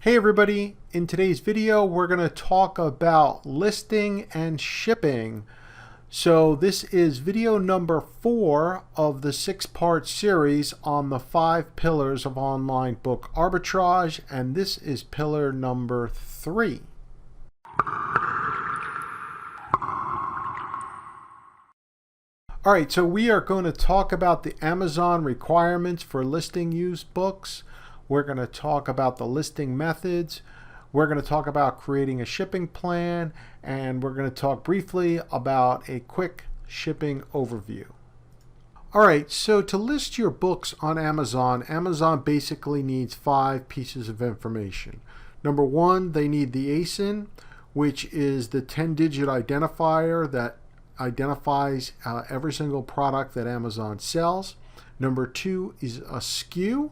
Hey everybody, in today's video we're going to talk about listing and shipping. So this is video number 4 of the 6-part series on the 5 pillars of online book arbitrage, and this is pillar number 3. Alright, so we are going to talk about the Amazon requirements for listing used books. We're going to talk about the listing methods. We're going to talk about creating a shipping plan, and we're going to talk briefly about a quick shipping overview. All right, so to list your books on Amazon, Amazon basically needs 5 pieces of information. Number 1, they need the ASIN, which is the 10-digit identifier that identifies every single product that Amazon sells. Number 2 is a SKU.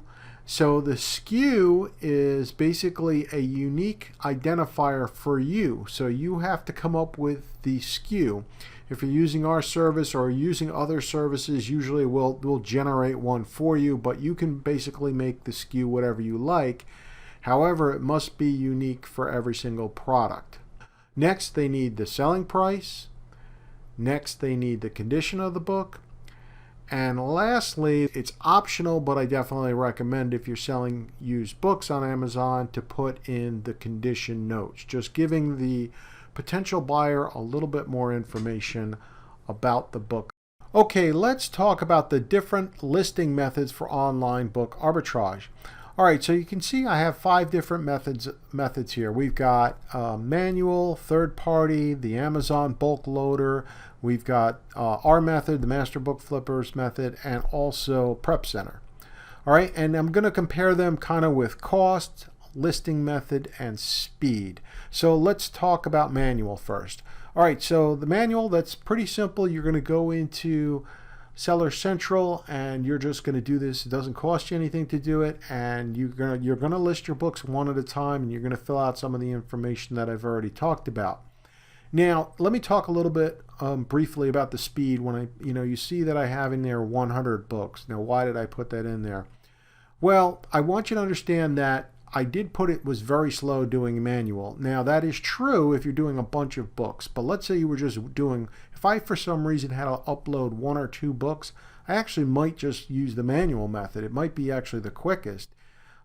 So the SKU is basically a unique identifier for you. So you have to come up with the SKU. If you're using our service or using other services, usually we'll generate one for you, but you can basically make the SKU whatever you like. However, it must be unique for every single product. Next, they need the selling price. Next, they need the condition of the book. And lastly, it's optional, but I definitely recommend if you're selling used books on Amazon to put in the condition notes, just giving the potential buyer a little bit more information about the book. Okay, let's talk about the different listing methods for online book arbitrage. All right, so you can see I have 5 different methods here. We've got manual, third party, the Amazon bulk loader. We've got our method, the Master Book Flippers method, and also Prep Center. All right, and I'm going to compare them kind of with cost, listing method, and speed. So let's talk about manual first. All right, so the manual, that's pretty simple. You're going to go into Seller Central, and you're just going to do this. It doesn't cost you anything to do it, and you're going to list your books one at a time, and you're going to fill out some of the information that I've already talked about. Now, let me talk a little bit briefly about the speed. When you see that I have in there 100 books. Now, why did I put that in there? Well, I want you to understand that I did put it was very slow doing manual. Now, that is true if you're doing a bunch of books, but let's say you were just doing, if I for some reason had to upload 1 or 2 books, I actually might just use the manual method. It might be actually the quickest.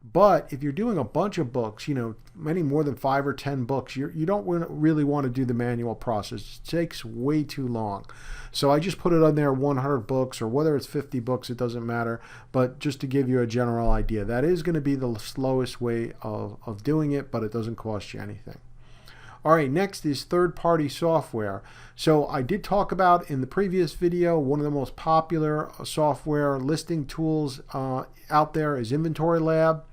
But if you're doing a bunch of books, many more than 5 or 10 books, you don't really want to do the manual process. It takes way too long. So I just put it on there 100 books, or whether it's 50 books, it doesn't matter. But just to give you a general idea, that is going to be the slowest way of doing it, but it doesn't cost you anything. All right, next is third-party software. So I did talk about in the previous video, one of the most popular software listing tools out there is Inventory Lab.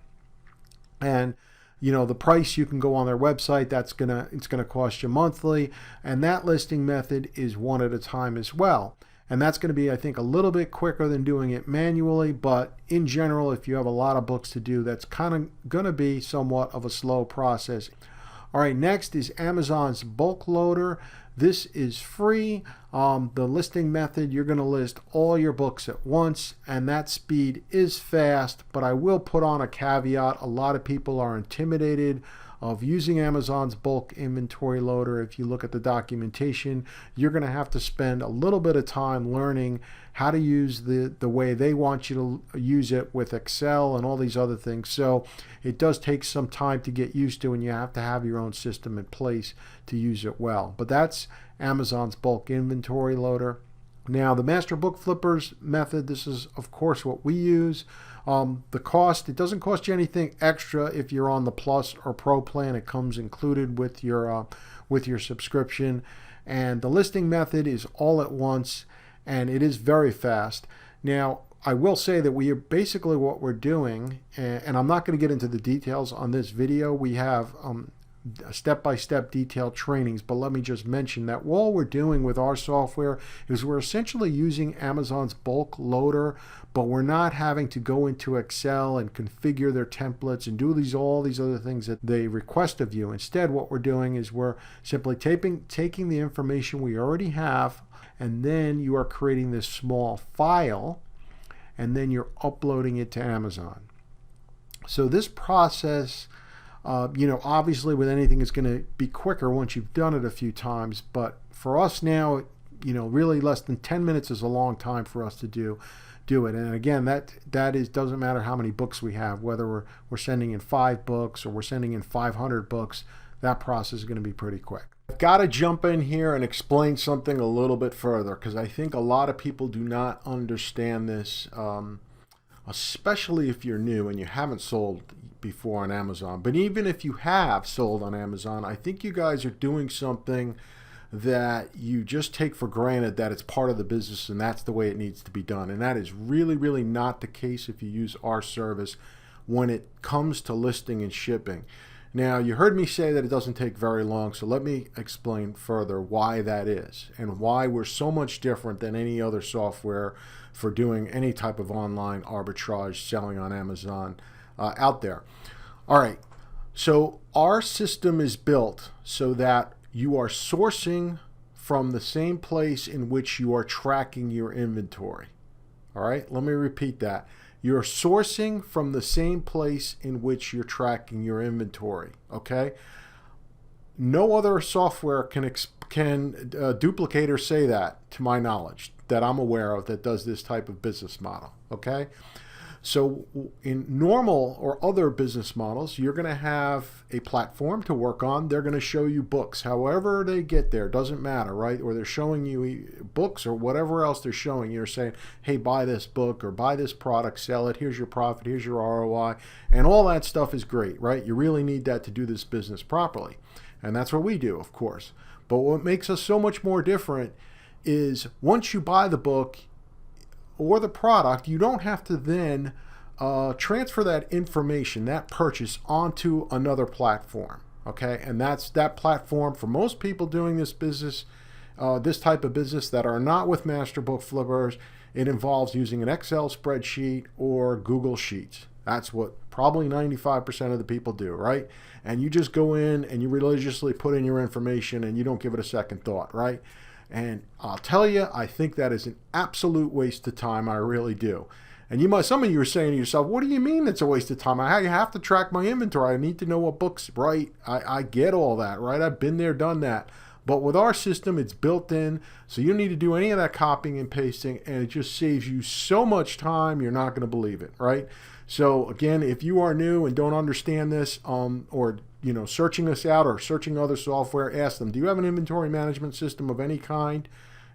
And the price, you can go on their website. It's gonna cost you monthly, and that listing method is one at a time as well. And that's going to be, I think, a little bit quicker than doing it manually, but in general, if you have a lot of books to do, that's kind of going to be somewhat of a slow process. All right, next is Amazon's bulk loader. This is free. The listing method, you're going to list all your books at once, and that speed is fast, but I will put on a caveat. A lot of people are intimidated of using Amazon's bulk inventory loader. If you look at the documentation, you're going to have to spend a little bit of time learning how to use the way they want you to use it with Excel and all these other things. So it does take some time to get used to, and you have to have your own system in place to use it well. But that's Amazon's bulk inventory loader. Now, the Master Book Flippers method, this is, of course, what we use. The cost, it doesn't cost you anything extra if you're on the Plus or Pro plan. It comes included with your subscription. And the listing method is all at once, and it is very fast. Now, I will say that we are basically what we're doing, and I'm not going to get into the details on this video. We have step-by-step detailed trainings, but let me just mention that all we're doing with our software is we're essentially using Amazon's bulk loader, but we're not having to go into Excel and configure their templates and do all these other things that they request of you. Instead, what we're doing is we're simply taking the information we already have, and then you are creating this small file, and then you're uploading it to Amazon. So this process Obviously with anything it's going to be quicker once you've done it a few times, but for us now, really less than 10 minutes is a long time for us to do it. And again, doesn't matter how many books we have, whether we're sending in 5 books or we're sending in 500 books, that process is going to be pretty quick. I've got to jump in here and explain something a little bit further, because I think a lot of people do not understand this, especially if you're new and you haven't sold before on Amazon. But even if you have sold on Amazon, I think you guys are doing something that you just take for granted, that it's part of the business and that's the way it needs to be done. And that is really, really not the case if you use our service when it comes to listing and shipping. Now, you heard me say that it doesn't take very long, so let me explain further why that is and why we're so much different than any other software for doing any type of online arbitrage selling on Amazon out there. All right, so our system is built so that you are sourcing from the same place in which you are tracking your inventory. All right, let me repeat that. You're sourcing from the same place in which you're tracking your inventory, okay? No other software can duplicate or say that, to my knowledge, that I'm aware of, that does this type of business model, okay? So in normal or other business models, you're going to have a platform to work on. They're going to show you books, however they get there, doesn't matter, right? Or they're showing you books or whatever else they're showing. You're saying, hey, buy this book or buy this product, sell it. Here's your profit. Here's your ROI. And all that stuff is great, right? You really need that to do this business properly. And that's what we do, of course. But what makes us so much more different is once you buy the book or the product, you don't have to then transfer that information, that purchase, onto another platform, okay? And that platform for most people doing this business, this type of business that are not with master book flippers, it involves using an Excel spreadsheet or Google Sheets. That's what probably 95% of the people do, right? And you just go in and you religiously put in your information and you don't give it a second thought, right? And I'll tell you, I think that is an absolute waste of time. I really do. And some of you are saying to yourself, what do you mean it's a waste of time? I have to track my inventory. I need to know what books, right? I get all that, right? I've been there, done that. But with our system, it's built in, so you don't need to do any of that copying and pasting, and it just saves you so much time, you're not going to believe it, right? So again, if you are new and don't understand this, or searching us out or searching other software, ask them, do you have an inventory management system of any kind?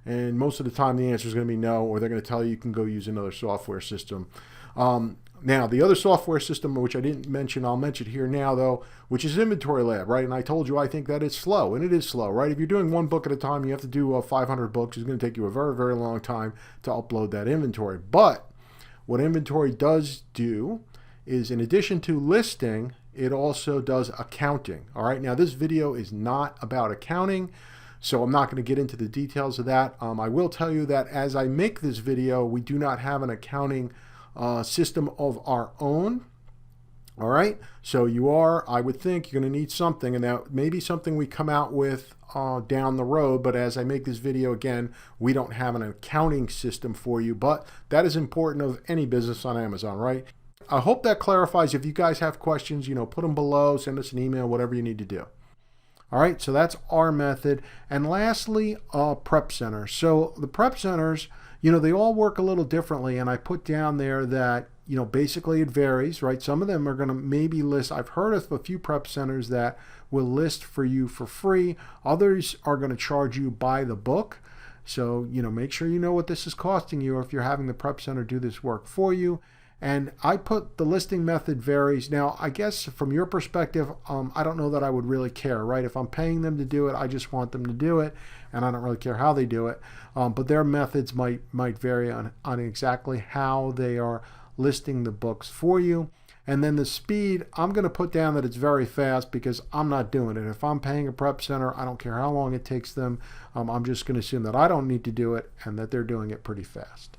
And most of the time the answer is going to be no, or they're going to tell you can go use another software system. Now, the other software system, which I didn't mention, I'll mention here now, though, which is Inventory Lab, right? And I told you I think that it's slow, and it is slow, right? If you're doing one book at a time, you have to do 500 books. It's going to take you a very, very long time to upload that inventory. But what inventory does do is, in addition to listing, it also does accounting. All right, now this video is not about accounting, so I'm not going to get into the details of that. I will tell you that as I make this video, we do not have an accounting system of our own. All right, so I would think you're going to need something, and that may be something we come out with down the road, but as I make this video, again, we don't have an accounting system for you, but that is important of any business on Amazon, right? I hope that clarifies. If you guys have questions, put them below, send us an email, whatever you need to do. All right, so that's our method. And lastly, prep centers. So the prep centers, they all work a little differently, and I put down there that, basically it varies, right? Some of them are going to maybe list. I've heard of a few prep centers that will list for you for free. Others are going to charge you by the book. So, make sure you know what this is costing you, or if you're having the prep center do this work for you. And I put the listing method varies. Now, I guess from your perspective, I don't know that I would really care, right? If I'm paying them to do it, I just want them to do it, and I don't really care how they do it. But their methods might vary on exactly how they are listing the books for you. And then the speed, I'm going to put down that it's very fast because I'm not doing it. If I'm paying a prep center, I don't care how long it takes them. I'm just going to assume that I don't need to do it and that they're doing it pretty fast.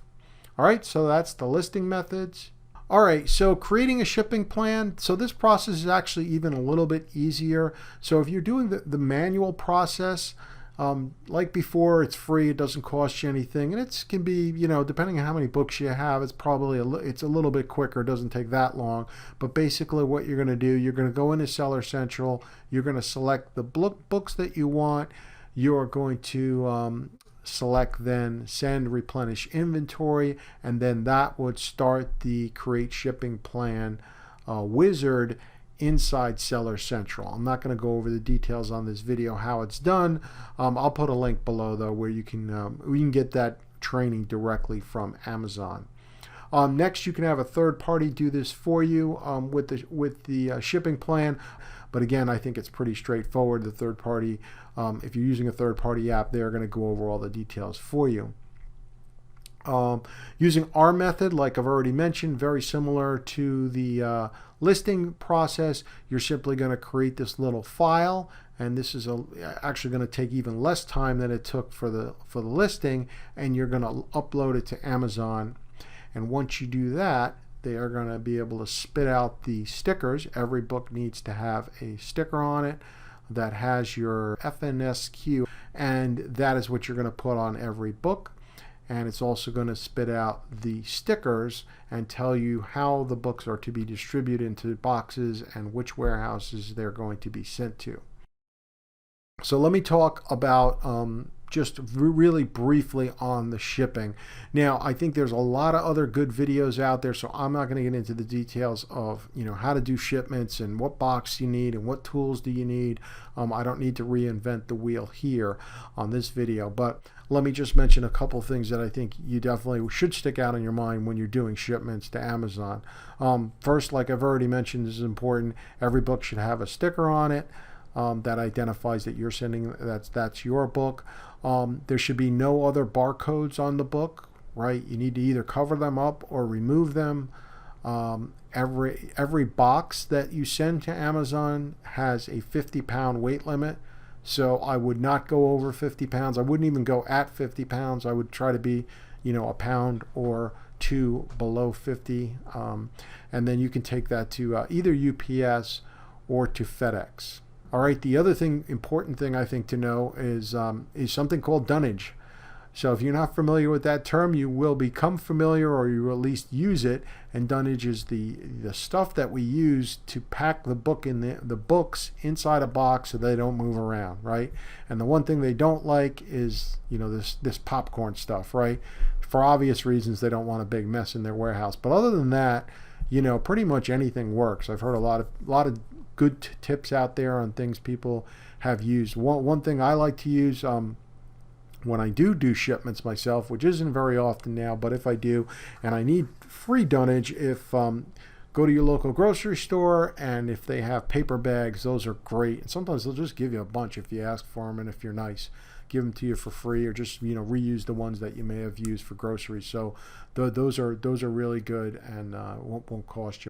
All right, so that's the listing methods. All right, so creating a shipping plan. So this process is actually even a little bit easier. So if you're doing the manual process, Like before, it's free. It doesn't cost you anything, and it can be, depending on how many books you have, it's probably it's a little bit quicker. It doesn't take that long. But basically, what you're going to do, you're going to go into Seller Central. You're going to select the books that you want. You're going to select then send replenish inventory, and then that would start the create shipping plan wizard inside Seller Central. I'm not going to go over the details on this video how it's done. I'll put a link below though where you can get that training directly from Amazon. Next, you can have a third party do this for you with the shipping plan. But again, I think it's pretty straightforward. The third party, if you're using a third party app, they're going to go over all the details for you. Using our method, like I've already mentioned, very similar to the listing process. You're simply going to create this little file, and this is actually going to take even less time than it took for the listing, and you're going to upload it to Amazon. And once you do that, they are going to be able to spit out the stickers. Every book needs to have a sticker on it that has your FNSQ, and that is what you're going to put on every book. And it's also going to spit out the stickers and tell you how the books are to be distributed into boxes and which warehouses they're going to be sent to. So let me talk about just really briefly on the shipping. Now, I think there's a lot of other good videos out there, so I'm not going to get into the details of how to do shipments and what box you need and what tools do you need. I don't need to reinvent the wheel here on this video, but let me just mention a couple things that I think you definitely should stick out in your mind when you're doing shipments to Amazon. First, like I've already mentioned, this is important. Every book should have a sticker on it that identifies that you're sending, that's your book. There should be no other barcodes on the book, right? You need to either cover them up or remove them. Every box that you send to Amazon has a 50-pound weight limit. So I would not go over 50 pounds. I wouldn't even go at 50 pounds. I would try to be, a pound or two below 50. And then you can take that to either UPS or to FedEx. All right, the other important thing I think to know is something called dunnage. So if you're not familiar with that term, you will become familiar, or you will at least use it. And dunnage is the stuff that we use to pack the book in the books inside a box so they don't move around, right? And the one thing they don't like is this popcorn stuff, right? For obvious reasons, they don't want a big mess in their warehouse. But other than that, pretty much anything works. I've heard a lot of good tips out there on things people have used. One thing I like to use when I do shipments myself, which isn't very often now, but if I do, and I need free dunnage, go to your local grocery store, and if they have paper bags, those are great. And sometimes they'll just give you a bunch if you ask for them, and if you're nice, give them to you for free, or just reuse the ones that you may have used for groceries. So those are really good and won't cost you.